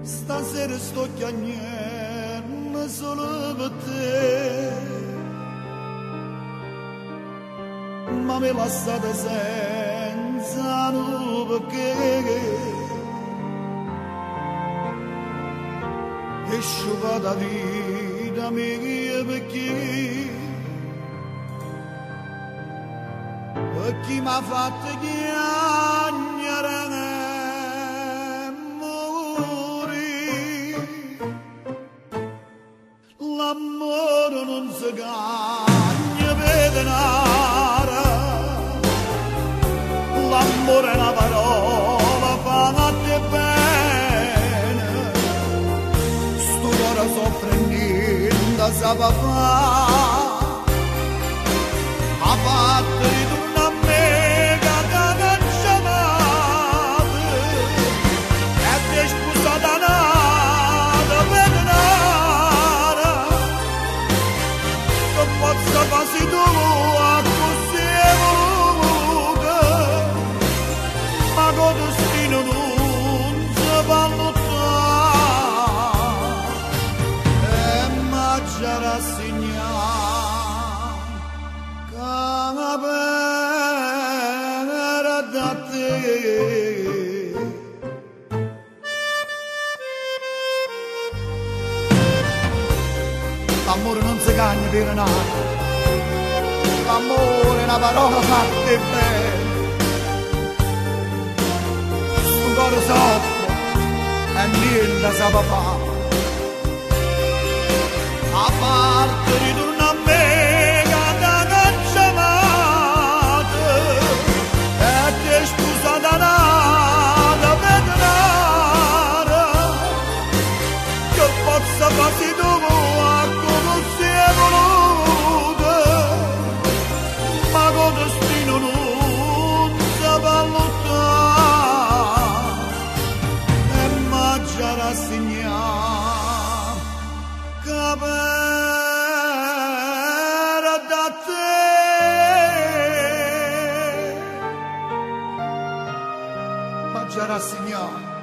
Stasera sto chiagnendo solo per te, ma mi lasciate senza un perché. E sciupa da vita mia perché chi mi ha fatto chiagnare l'amore non si cagna per denaro, l'amore è una parola fatta bene, sto cuore soffre niente sa papà, ha fatto ritorno a me che t'ha chiamato e ti è spostata nata per denaro. Forza quasi tu a così evoluta, ma con destino non si va a lottare e ma già rassegnare che una pena da te. L'amore non si cagna per nato, l'amore è una parola fatta bene. Sto cuore soffre e niente sa papà, a parte ritorno a me che t'ha chiamato e ti è spostata nata per denaro, che forza quasi tu rassegnato.